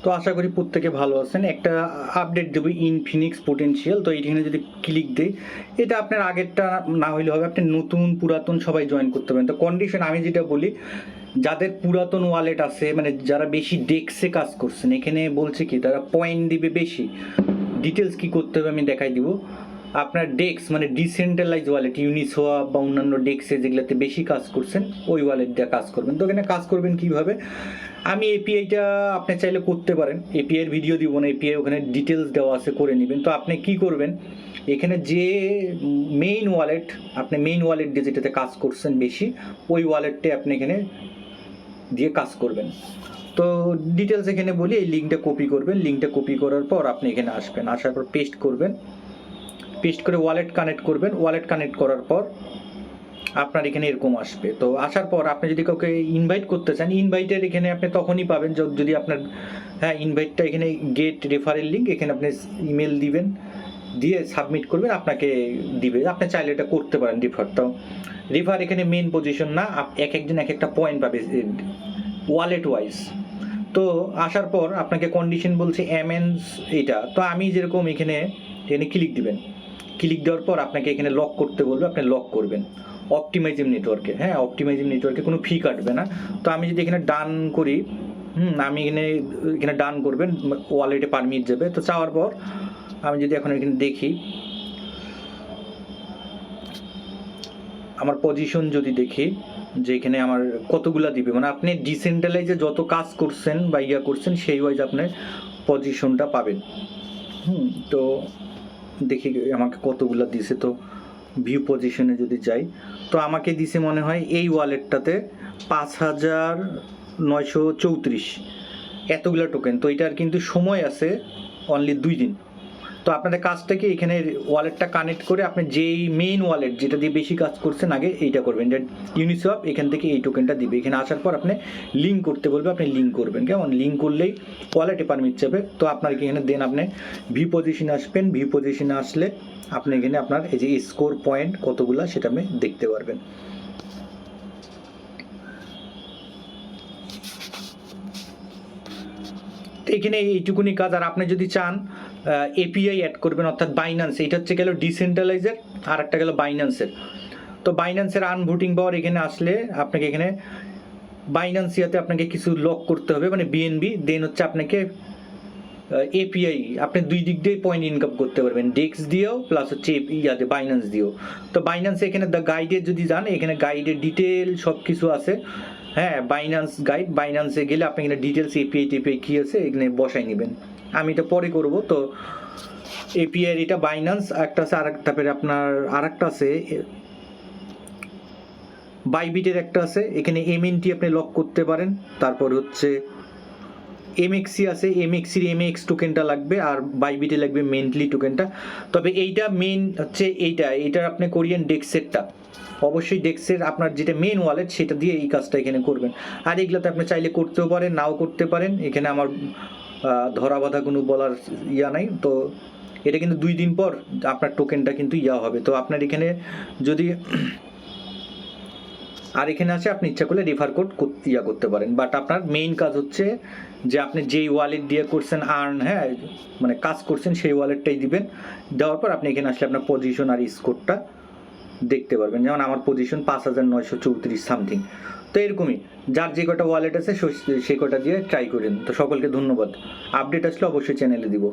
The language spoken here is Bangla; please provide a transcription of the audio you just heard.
তো আশা করি প্রত্যেকে ভালো আছেন। একটা আপডেট দেবো ইনফিনিক্স পোটেনশিয়াল। তো এইখানে যদি ক্লিক দিই, এটা আপনার আগেরটা না হইলে হবে, আপনি নতুন পুরাতন সবাই জয়েন করতে পারেন। তো কন্ডিশন আমি যেটা বলি, যাদের পুরাতন ওয়ালেট আছে, মানে যারা বেশি ডেক্সে কাজ করছেন, এখানে বলছে কি তারা পয়েন্ট দিবে বেশি। ডিটেলস কি করতে হবে আমি দেখাই দিব। আপনার ডেক্স মানে ডিসেন্ট্রালাইজ ওয়ালেট, ইউনিসোয়াপ বা অন্যান্য ডেক্সে যেগুলোতে বেশি কাজ করছেন ওই ওয়ালেট দিয়ে কাজ করবেন। তো এখানে কাজ করবেন কীভাবে, আমি এপিআইটা আপনি চাইলে করতে পারেন, এপিআইয়ের ভিডিও দিব না, এপিআই ওখানে ডিটেলস দেওয়া আছে, করে নেবেন। তো আপনি কি করবেন, এখানে যে মেইন ওয়ালেট, আপনি মেইন ওয়ালেট দিয়ে যেটাতে কাজ করছেন বেশি, ওই ওয়ালেটটা আপনি এখানে দিয়ে কাজ করবেন। তো ডিটেলস এখানে বলি, এই লিঙ্কটা কপি করবেন, লিঙ্কটা কপি করার পর আপনি এখানে আসবেন, আসার পর পেস্ট করবেন, পেস্ট করে ওয়ালেট কানেক্ট করবেন। ওয়ালেট কানেক্ট করার পর আপনার এখানে এরকম আসবে। তো আসার পর আপনি যদি কাউকে ইনভাইট করতে চান, ইনভাইটের এখানে আপনি তখনই পাবেন যদি আপনার, হ্যাঁ, ইনভাইটটা এখানে গেট রেফারেল লিঙ্ক, এখানে আপনি ইমেল দিবেন, দিয়ে সাবমিট করবেন, আপনাকে দিবে। আপনি চাইলে এটা করতে পারেন রেফার। তো রেফার এখানে মেন পজিশন না, এক একজন এক একটা পয়েন্ট পাবে ওয়ালেট ওয়াইজ। তো আসার পর আপনাকে কন্ডিশন বলছে এমএনস এটা। তো আমি যেরকম এখানে ক্লিক দিবেন, ক্লিক দেওয়ার পর আপনাকে এখানে লক করতে বলবে, আপনি লক করবেন অপটিমাইজিং নেটওয়ার্কে। হ্যাঁ, অপটিমাইজিং নেটওয়ার্কে কোনো ফি কাটবে না। তো আমি যদি এখানে ডান করি, আমি এখানে ডান করবেন, ওয়ালেটে পারমিট যাবে। তো চাওয়ার পর আমি যদি এখন এখানে দেখি আমার পজিশন, যদি দেখি যে এখানে আমার কতগুলা দিবে, মানে আপনি ডিসেন্ট্রালাইজে যত কাজ করছেন বা করছেন সেই ওয়াইজ আপনার পজিশনটা পাবেন। তো দেখি আমাকে কতগুলা দিছে। তো ভিউ পজিশনে যদি যাই, তো আমাকে দিছে মনে হয় এই ওয়ালেটটাতে 5934 এতগুলো টোকেন। তো এটার কিন্তু সময় আছে অনলি 2 দিন। তো আপনাদের কাজটা কি, এখানে ওয়ালেটটা কানেক্ট করে আপনি যেই মেইন ওয়ালেট যেটা দিয়ে বেশি কাজ করছেন আগে এইটা করবেন, যে ইউনিসোয়াপ, এখান থেকে এই টোকেনটা দিবে। এখানে আসার পর আপনি লিঙ্ক করতে বলবে, আপনি লিঙ্ক করবেন। কেমন, লিঙ্ক করলেই ওয়ালেটে পারমিট যাবে। তো আপনার এখানে দেন আপনি ভি পজিশনে আসবেন, ভি পজিশনে আসলে আপনি এখানে আপনার এই যে স্কোর পয়েন্ট কতগুলা সেটা আপনি দেখতে পারবেন। এখানে এইটুকুনি কাজ। আর আপনি যদি চান এপিআই অ্যাড করবেন, অর্থাৎ বাইন্যান্স, এটা হচ্ছে গেল ডিসেন্ট্রালাইজের, আর একটা গেল বাইন্যান্সের। তো বাইন্যান্সের আনভোটিং পাওয়ার এখানে আসলে আপনাকে এখানে বাইন্যান্স ইয়াতে আপনাকে কিছু লক করতে হবে, মানে বিএনবি, দেন হচ্ছে আপনাকে এপিআই, আপনি দুই দিক দিয়ে পয়েন্ট ইনকাম করতে পারবেন, ডেক্স দিয়েও প্লাস হচ্ছে ইয়াতে বাইন্যান্স দিয়েও। তো বাইন্যান্সে এখানে দ্য গাইডে যদি যান, এখানে গাইডের ডিটেল সব কিছু আছে। হ্যাঁ, বাইন্যান্স গাইড, বাইন্যান্সে গেলে আপনি এখানে ডিটেলস এপিআই টেপিআই কী আছে এখানে বসাই নেবেন। আমি এটা পরে করব। তো এপিআই এটা বাইন্যান্স একটা আছে, তারপরে আপনার আর একটা আছে বাইবিটের একটা আছে, এখানে এমএনটি আপনি লক করতে পারেন। তারপর হচ্ছে এমএক্সি আছে, এমএক্সির এমএক্স টোকেনটা লাগবে, আর বাইবিটে লাগবে মেনলি টোকেনটা। তবে এইটা মেন হচ্ছে এইটার আপনি কোরিয়ান ডেক্সেরটা, অবশ্যই ডেক্সের আপনার যেটা মেন ওয়ালেট সেটা দিয়ে এই কাজটা এখানে করবেন। আর এগুলোতে আপনি চাইলে করতেও পারেন, নাও করতে পারেন, এখানে আমার ধরা বাঁধা কোনো বলার নাই। তো এটা কিন্তু 2 দিন পর আপনার টোকেনটা কিন্তু হবে। তো আপনার এখানে যদি আর এখানে আছে, আপনি ইচ্ছা করলে রেফার কোড করতে পারেন। বাট আপনার মেইন কাজ হচ্ছে যে আপনি যেই ওয়ালেট দিয়ে করছেন আর্ন, হ্যাঁ, মানে কাজ করছেন সেই ওয়ালেটটাই দিবেন। দেওয়ার পর আপনি এখানে আসলে আপনার পজিশন আর স্কোরটা দেখতে পারবেন। যেমন আমার পজিশন 5934 সামথিং। তো এরকমই যার যে কটা ওয়ালেট আছে সেই কটা দিয়ে ট্রাই করেন। তো সকলকে ধন্যবাদ। আপডেট আসলে অবশ্যই চ্যানেলে দিব।